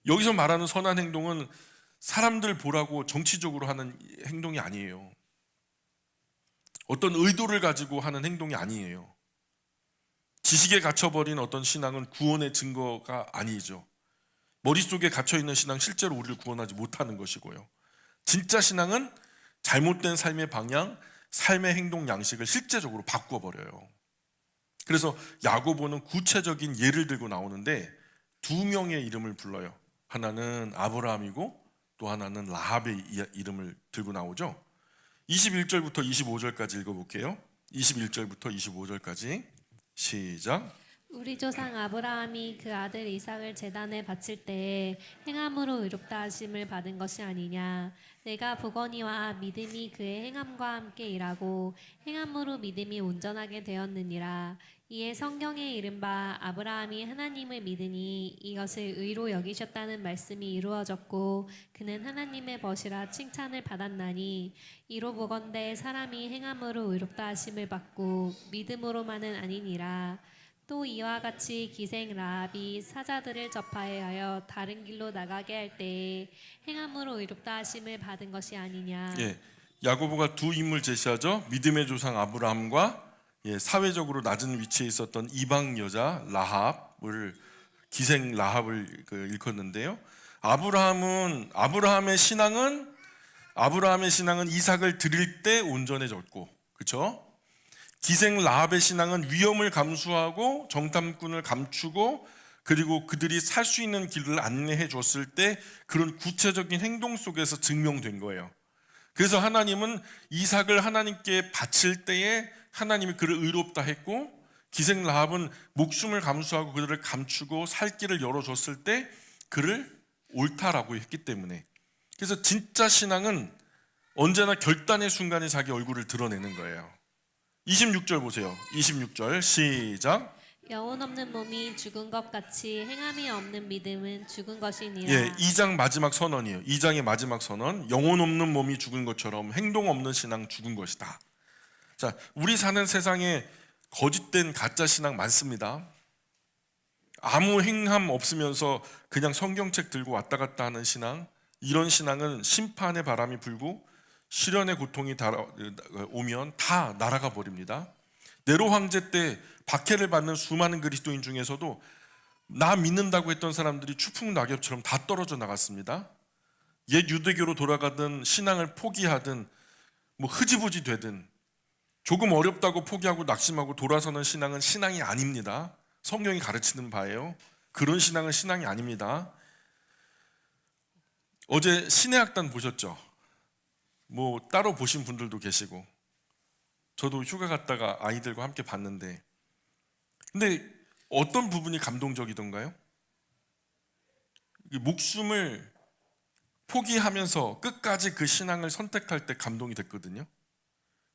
여기서 말하는 선한 행동은 사람들 보라고 정치적으로 하는 행동이 아니에요. 어떤 의도를 가지고 하는 행동이 아니에요. 지식에 갇혀버린 어떤 신앙은 구원의 증거가 아니죠. 머릿속에 갇혀있는 신앙 실제로 우리를 구원하지 못하는 것이고요. 진짜 신앙은 잘못된 삶의 방향, 삶의 행동 양식을 실제적으로 바꿔버려요. 그래서 야고보는 구체적인 예를 들고 나오는데 두 명의 이름을 불러요. 하나는 아브라함이고 또 하나는 라합의 이름을 들고 나오죠. 21절부터 25절까지 읽어볼게요. 21절부터 25절까지 시작. 우리 조상 아브라함이 그 아들 이삭을 제단에 바칠 때 행함으로 의롭다 하심을 받은 것이 아니냐. 내가 보거니와 믿음이 그의 행함과 함께 일하고 행함으로 믿음이 온전하게 되었느니라. 이에 성경에 이른바 아브라함이 하나님을 믿으니 이것을 의로 여기셨다는 말씀이 이루어졌고 그는 하나님의 벗이라 칭찬을 받았나니 이로 보건대 사람이 행함으로 의롭다 하심을 받고 믿음으로만은 아니니라. 또 이와 같이 기생 라합이 사자들을 접하여 다른 길로 나가게 할 때에 행함으로 의롭다 하심을 받은 것이 아니냐. 예, 야고보가 두 인물 제시하죠. 믿음의 조상 아브라함과 사회적으로 낮은 위치에 있었던 이방 여자 라합을, 기생 라합을 일컫는데요. 아브라함의 신앙은 이삭을 드릴 때 온전해졌고, 그렇죠? 기생 라합의 신앙은 위험을 감수하고 정탐꾼을 감추고 그리고 그들이 살 수 있는 길을 안내해 줬을 때 그런 구체적인 행동 속에서 증명된 거예요. 그래서 하나님은 이삭을 하나님께 바칠 때에 하나님이 그를 의롭다 했고, 기생 라합은 목숨을 감수하고 그들을 감추고 살 길을 열어줬을 때 그를 옳다라고 했기 때문에, 그래서 진짜 신앙은 언제나 결단의 순간에 자기 얼굴을 드러내는 거예요. 26절 보세요. 26절 시작. 영혼 없는 몸이 죽은 것 같이 행함이 없는 믿음은 죽은 것이니라. 2장 마지막 선언이에요. 2장의 마지막 선언. 영혼 없는 몸이 죽은 것처럼 행동 없는 신앙 죽은 것이다. 자, 우리 사는 세상에 거짓된 가짜 신앙 많습니다. 아무 행함 없으면서 그냥 성경책 들고 왔다 갔다 하는 신앙, 이런 신앙은 심판의 바람이 불고 시련의 고통이 오면 다 날아가 버립니다. 네로 황제 때 박해를 받는 수많은 그리스도인 중에서도 나 믿는다고 했던 사람들이 추풍 낙엽처럼 다 떨어져 나갔습니다. 옛 유대교로 돌아가든 신앙을 포기하든 뭐 흐지부지 되든 조금 어렵다고 포기하고 낙심하고 돌아서는 신앙은 신앙이 아닙니다. 성경이 가르치는 바예요. 그런 신앙은 신앙이 아닙니다. 어제 신해학단 보셨죠? 뭐 따로 보신 분들도 계시고, 저도 휴가 갔다가 아이들과 함께 봤는데, 근데 어떤 부분이 감동적이던가요? 목숨을 포기하면서 끝까지 그 신앙을 선택할 때 감동이 됐거든요.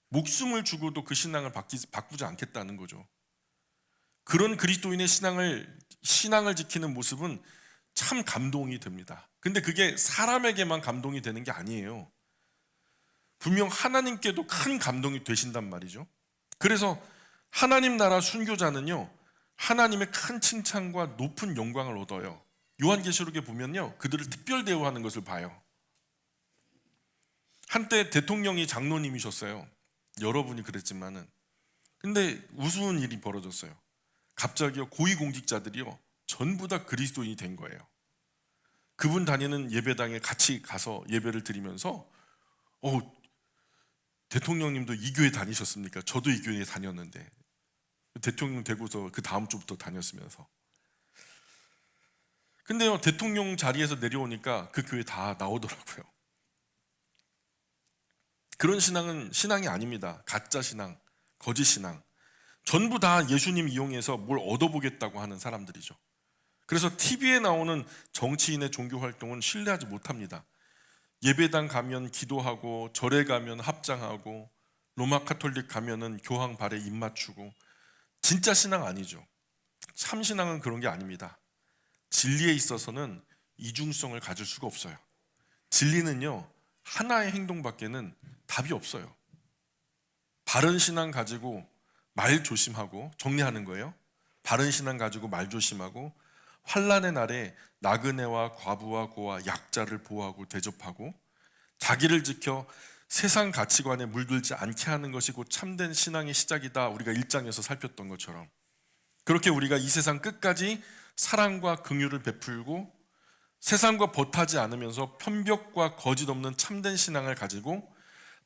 목숨을 주고도 그 신앙을 바꾸지 않겠다는 거죠. 그런 그리스도인의 신앙을 지키는 모습은 참 감동이 됩니다. 근데 그게 사람에게만 감동이 되는 게 아니에요. 분명 하나님께도 큰 감동이 되신단 말이죠. 그래서 하나님 나라 순교자는요, 하나님의 큰 칭찬과 높은 영광을 얻어요. 요한계시록에 보면요, 그들을 특별 대우하는 것을 봐요. 한때 대통령이 장로님이셨어요. 여러분이 그랬지만은. 근데 우스운 일이 벌어졌어요. 갑자기요, 고위공직자들이요 전부 다 그리스도인이 된 거예요. 그분 다니는 예배당에 같이 가서 예배를 드리면서 대통령님도 이 교회 다니셨습니까? 저도 이 교회에 다녔는데, 대통령 되고서 그 다음 주부터 다녔으면서. 근데요, 대통령 자리에서 내려오니까 그 교회 다 나오더라고요. 그런 신앙은 신앙이 아닙니다. 가짜 신앙, 거짓 신앙. 전부 다 예수님 이용해서 뭘 얻어보겠다고 하는 사람들이죠. 그래서 TV에 나오는 정치인의 종교 활동은 신뢰하지 못합니다. 예배당 가면 기도하고, 절에 가면 합장하고, 로마 카톨릭 가면은 교황 발에 입 맞추고, 진짜 신앙 아니죠. 참 신앙은 그런 게 아닙니다. 진리에 있어서는 이중성을 가질 수가 없어요. 진리는요, 하나의 행동밖에는 답이 없어요. 바른 신앙 가지고 말 조심하고 정리하는 거예요. 바른 신앙 가지고 말 조심하고, 환난의 날에 나그네와 과부와 고아 약자를 보호하고 대접하고, 자기를 지켜 세상 가치관에 물들지 않게 하는 것이 곧 참된 신앙의 시작이다. 우리가 1장에서 살폈던 것처럼 그렇게 우리가 이 세상 끝까지 사랑과 긍휼을 베풀고 세상과 벗하지 않으면서 편벽과 거짓 없는 참된 신앙을 가지고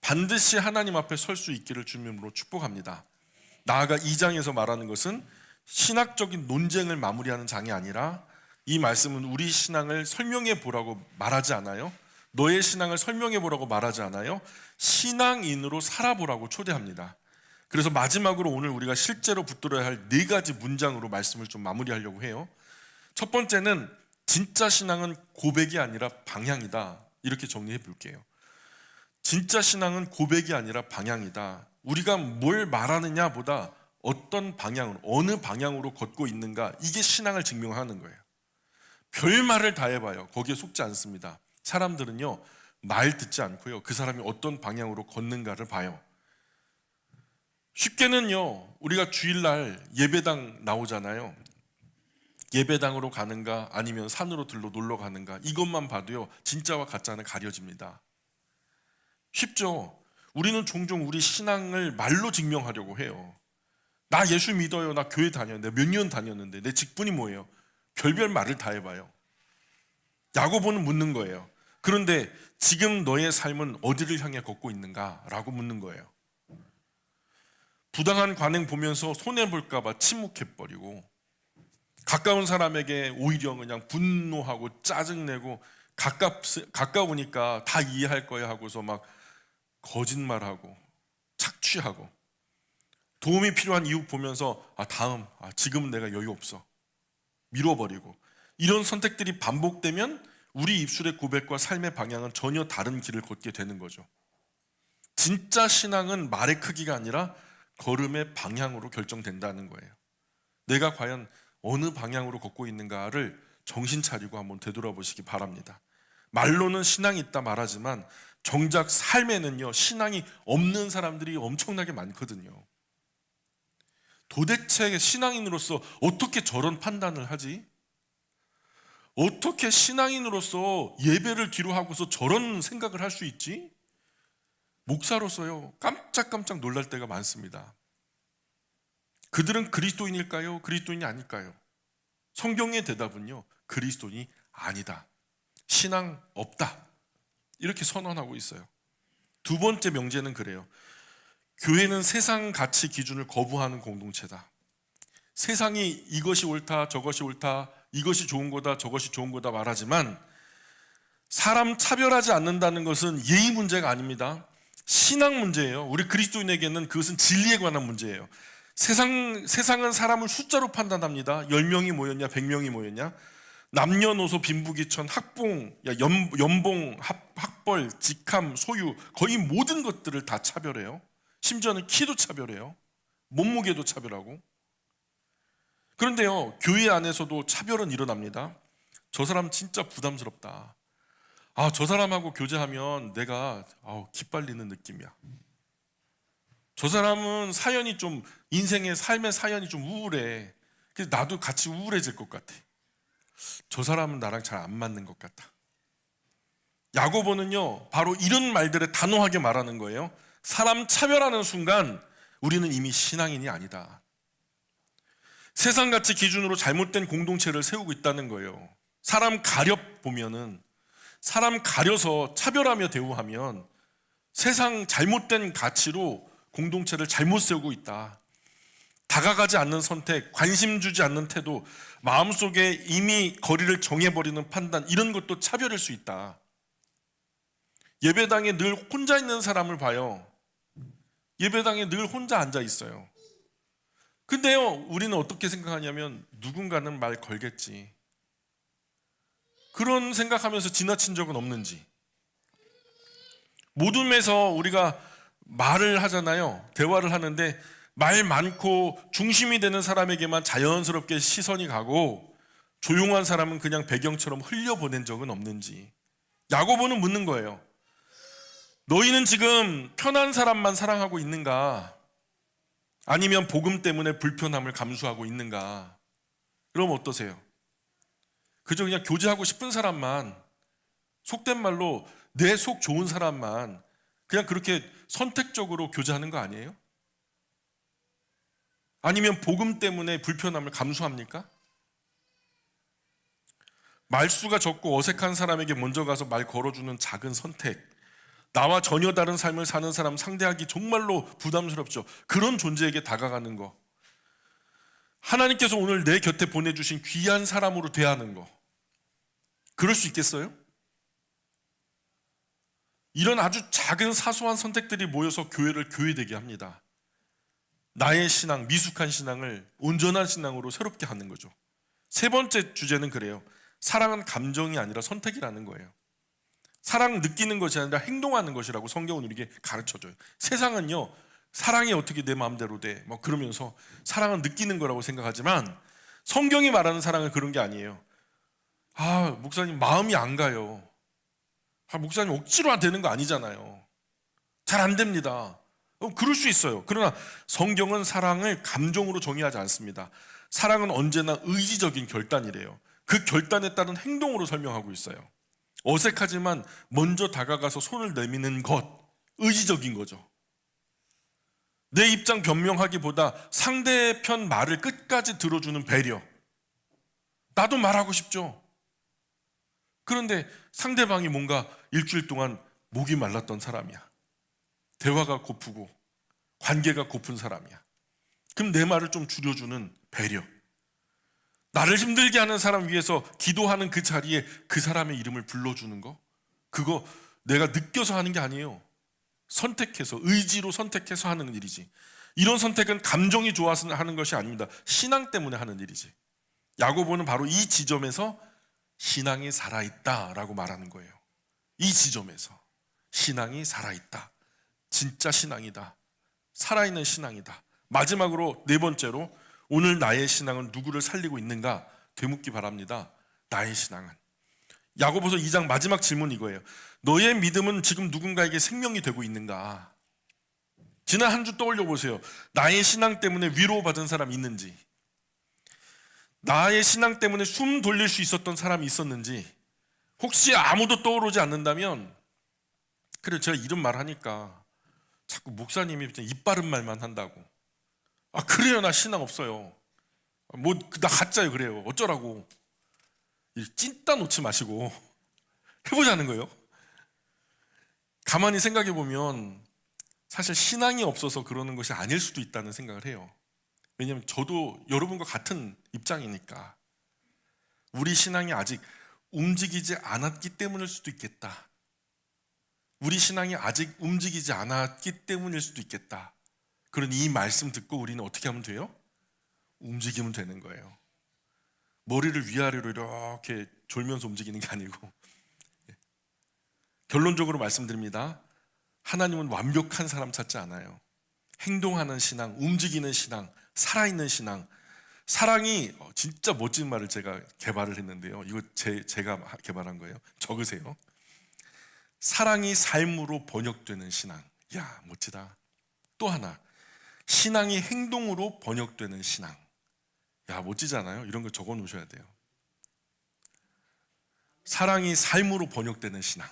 반드시 하나님 앞에 설 수 있기를 주님으로 축복합니다. 나아가 2장에서 말하는 것은 신학적인 논쟁을 마무리하는 장이 아니라, 이 말씀은 우리 신앙을 설명해 보라고 말하지 않아요. 너의 신앙을 설명해 보라고 말하지 않아요. 신앙인으로 살아보라고 초대합니다. 그래서 마지막으로 오늘 우리가 실제로 붙들어야 할 4가지 문장으로 말씀을 좀 마무리하려고 해요. 첫 번째는 진짜 신앙은 고백이 아니라 방향이다, 이렇게 정리해 볼게요. 진짜 신앙은 고백이 아니라 방향이다. 우리가 뭘 말하느냐 보다 어떤 방향으로, 어느 방향으로 걷고 있는가, 이게 신앙을 증명하는 거예요. 별 말을 다 해봐요. 거기에 속지 않습니다. 사람들은요, 말 듣지 않고요, 그 사람이 어떤 방향으로 걷는가를 봐요. 쉽게는요, 우리가 주일날 예배당 나오잖아요. 예배당으로 가는가 아니면 산으로 들러 놀러 가는가, 이것만 봐도요 진짜와 가짜는 가려집니다. 쉽죠? 우리는 종종 우리 신앙을 말로 증명하려고 해요. 나 예수 믿어요, 나 교회 다녔는데, 몇 년 다녔는데, 내 직분이 뭐예요? 별별 말을 다 해봐요. 야고보는 묻는 거예요. 그런데 지금 너의 삶은 어디를 향해 걷고 있는가? 라고 묻는 거예요. 부당한 관행 보면서 손해볼까 봐 침묵해버리고, 가까운 사람에게 오히려 그냥 분노하고 짜증내고, 가까우니까 다 이해할 거야 하고서 막 거짓말하고 착취하고, 도움이 필요한 이웃 보면서 지금은 내가 여유 없어, 밀어버리고, 이런 선택들이 반복되면 우리 입술의 고백과 삶의 방향은 전혀 다른 길을 걷게 되는 거죠. 진짜 신앙은 말의 크기가 아니라 걸음의 방향으로 결정된다는 거예요. 내가 과연 어느 방향으로 걷고 있는가를 정신 차리고 한번 되돌아보시기 바랍니다. 말로는 신앙이 있다 말하지만 정작 삶에는요, 신앙이 없는 사람들이 엄청나게 많거든요. 도대체 신앙인으로서 어떻게 저런 판단을 하지? 어떻게 신앙인으로서 예배를 뒤로 하고서 저런 생각을 할 수 있지? 목사로서요, 깜짝깜짝 놀랄 때가 많습니다. 그들은 그리스도인일까요? 그리스도인이 아닐까요? 성경의 대답은요, 그리스도인이 아니다, 신앙 없다, 이렇게 선언하고 있어요. 두 번째 명제는 그래요. 교회는 세상 가치 기준을 거부하는 공동체다. 세상이 이것이 옳다, 저것이 옳다, 이것이 좋은 거다, 저것이 좋은 거다 말하지만 사람 차별하지 않는다는 것은 예의 문제가 아닙니다. 신앙 문제예요. 우리 그리스도인에게는 그것은 진리에 관한 문제예요. 세상은 사람을 숫자로 판단합니다. 10명이 모였냐, 100명이 모였냐, 남녀노소, 빈부귀천, 학봉, 연봉, 학벌, 직함, 소유, 거의 모든 것들을 다 차별해요. 심지어는 키도 차별해요. 몸무게도 차별하고. 그런데요, 교회 안에서도 차별은 일어납니다. 저 사람 진짜 부담스럽다. 저 사람하고 교제하면 내가 기빨리는 느낌이야. 저 사람은 사연이 좀, 인생의 삶의 사연이 좀 우울해. 그래서 나도 같이 우울해질 것 같아. 저 사람은 나랑 잘 안 맞는 것 같다. 야고보는요, 바로 이런 말들을 단호하게 말하는 거예요. 사람 차별하는 순간 우리는 이미 신앙인이 아니다. 세상가치 기준으로 잘못된 공동체를 세우고 있다는 거예요. 사람 가려서 차별하며 대우하면 세상 잘못된 가치로 공동체를 잘못 세우고 있다. 다가가지 않는 선택, 관심 주지 않는 태도, 마음속에 이미 거리를 정해버리는 판단, 이런 것도 차별일 수 있다. 예배당에 늘 혼자 있는 사람을 봐요. 예배당에 늘 혼자 앉아 있어요. 근데요, 우리는 어떻게 생각하냐면 누군가는 말 걸겠지, 그런 생각하면서 지나친 적은 없는지. 모둠에서 우리가 말을 하잖아요. 대화를 하는데 말 많고 중심이 되는 사람에게만 자연스럽게 시선이 가고 조용한 사람은 그냥 배경처럼 흘려보낸 적은 없는지. 야고보는 묻는 거예요. 너희는 지금 편한 사람만 사랑하고 있는가? 아니면 복음 때문에 불편함을 감수하고 있는가? 그럼 어떠세요? 그저 그냥 교제하고 싶은 사람만, 속된 말로 내 속 좋은 사람만 그냥 그렇게 선택적으로 교제하는 거 아니에요? 아니면 복음 때문에 불편함을 감수합니까? 말수가 적고 어색한 사람에게 먼저 가서 말 걸어주는 작은 선택, 나와 전혀 다른 삶을 사는 사람 상대하기 정말로 부담스럽죠. 그런 존재에게 다가가는 거, 하나님께서 오늘 내 곁에 보내주신 귀한 사람으로 대하는 거, 그럴 수 있겠어요? 이런 아주 작은 사소한 선택들이 모여서 교회를 교회되게 합니다. 나의 신앙, 미숙한 신앙을 온전한 신앙으로 새롭게 하는 거죠. 세 번째 주제는 그래요. 사랑은 감정이 아니라 선택이라는 거예요. 사랑 느끼는 것이 아니라 행동하는 것이라고 성경은 우리에게 가르쳐줘요. 세상은요, 사랑이 어떻게 내 마음대로 돼, 뭐 그러면서 사랑은 느끼는 거라고 생각하지만 성경이 말하는 사랑은 그런 게 아니에요. 목사님 마음이 안 가요. 목사님 억지로 되는 거 아니잖아요. 잘 안 됩니다. 그럴 수 있어요. 그러나 성경은 사랑을 감정으로 정의하지 않습니다. 사랑은 언제나 의지적인 결단이래요. 그 결단에 따른 행동으로 설명하고 있어요. 어색하지만 먼저 다가가서 손을 내미는 것, 의지적인 거죠. 내 입장 변명하기보다 상대편 말을 끝까지 들어주는 배려. 나도 말하고 싶죠. 그런데 상대방이 뭔가 일주일 동안 목이 말랐던 사람이야. 대화가 고프고 관계가 고픈 사람이야. 그럼 내 말을 좀 줄여주는 배려. 나를 힘들게 하는 사람 위해서 기도하는 그 자리에 그 사람의 이름을 불러주는 거, 그거 내가 느껴서 하는 게 아니에요. 선택해서, 의지로 선택해서 하는 일이지. 이런 선택은 감정이 좋아서 하는 것이 아닙니다. 신앙 때문에 하는 일이지. 야고보는 바로 이 지점에서 신앙이 살아있다라고 말하는 거예요. 이 지점에서 신앙이 살아있다. 진짜 신앙이다. 살아있는 신앙이다. 마지막으로 네 번째로, 오늘 나의 신앙은 누구를 살리고 있는가 되묻기 바랍니다. 나의 신앙은. 야고보서 2장 마지막 질문 이거예요. 너의 믿음은 지금 누군가에게 생명이 되고 있는가? 지난 한 주 떠올려 보세요. 나의 신앙 때문에 위로받은 사람이 있는지, 나의 신앙 때문에 숨 돌릴 수 있었던 사람이 있었는지, 혹시 아무도 떠오르지 않는다면, 그래 제가 이런 말 하니까 자꾸 목사님이 그냥 입 바른 말만 한다고. 그래요, 나 신앙 없어요. 나 가짜요, 그래요. 어쩌라고. 찐따 놓지 마시고 해보자는 거예요. 가만히 생각해 보면 사실 신앙이 없어서 그러는 것이 아닐 수도 있다는 생각을 해요. 왜냐하면 저도 여러분과 같은 입장이니까. 우리 신앙이 아직 움직이지 않았기 때문일 수도 있겠다. 우리 신앙이 아직 움직이지 않았기 때문일 수도 있겠다. 그러니 이 말씀 듣고 우리는 어떻게 하면 돼요? 움직이면 되는 거예요. 머리를 위아래로 이렇게 졸면서 움직이는 게 아니고. 결론적으로 말씀드립니다. 하나님은 완벽한 사람 찾지 않아요. 행동하는 신앙, 움직이는 신앙, 살아있는 신앙. 사랑이 진짜 멋진 말을 제가 개발을 했는데요. 이거 제가 개발한 거예요. 적으세요. 사랑이 삶으로 번역되는 신앙. 야, 멋지다. 또 하나, 신앙이 행동으로 번역되는 신앙. 야, 멋지잖아요. 이런 거 적어 놓으셔야 돼요. 사랑이 삶으로 번역되는 신앙,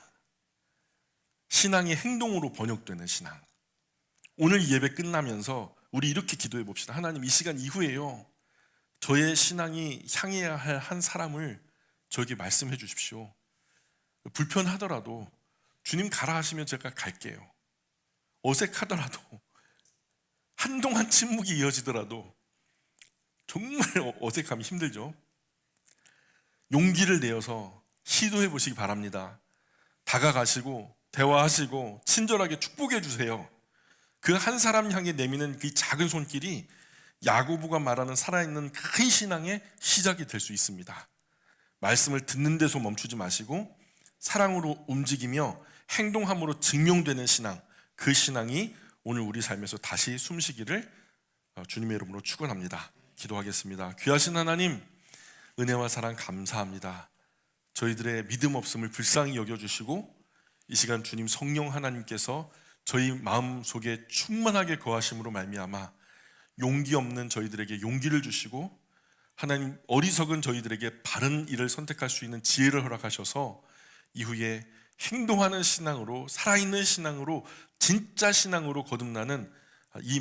신앙이 행동으로 번역되는 신앙. 오늘 예배 끝나면서 우리 이렇게 기도해 봅시다. 하나님, 이 시간 이후에요, 저의 신앙이 향해야 할 한 사람을 저에게 말씀해 주십시오. 불편하더라도 주님 가라 하시면 제가 갈게요. 어색하더라도, 한동안 침묵이 이어지더라도, 정말 어색함이 힘들죠. 용기를 내어서 시도해 보시기 바랍니다. 다가가시고 대화하시고 친절하게 축복해 주세요. 그 한 사람 향해 내미는 그 작은 손길이 야고보가 말하는 살아있는 큰 신앙의 시작이 될 수 있습니다. 말씀을 듣는 데서 멈추지 마시고 사랑으로 움직이며 행동함으로 증명되는 신앙, 그 신앙이 오늘 우리 삶에서 다시 숨쉬기를 주님의 이름으로 축원합니다. 기도하겠습니다. 귀하신 하나님, 은혜와 사랑 감사합니다. 저희들의 믿음 없음을 불쌍히 여겨주시고 이 시간 주님 성령 하나님께서 저희 마음속에 충만하게 거하심으로 말미암아 용기 없는 저희들에게 용기를 주시고, 하나님 어리석은 저희들에게 바른 일을 선택할 수 있는 지혜를 허락하셔서 이후에 행동하는 신앙으로, 살아있는 신앙으로, 진짜 신앙으로 거듭나는 이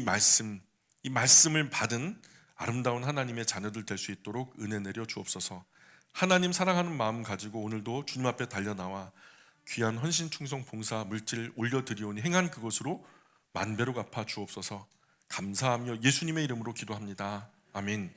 말씀을 받은 아름다운 하나님의 자녀들 될 수 있도록 은혜 내려 주옵소서. 하나님 사랑하는 마음 가지고 오늘도 주님 앞에 달려나와 귀한 헌신 충성 봉사 물질 올려드리오니 행한 그것으로 만배로 갚아 주옵소서. 감사하며 예수님의 이름으로 기도합니다. 아멘.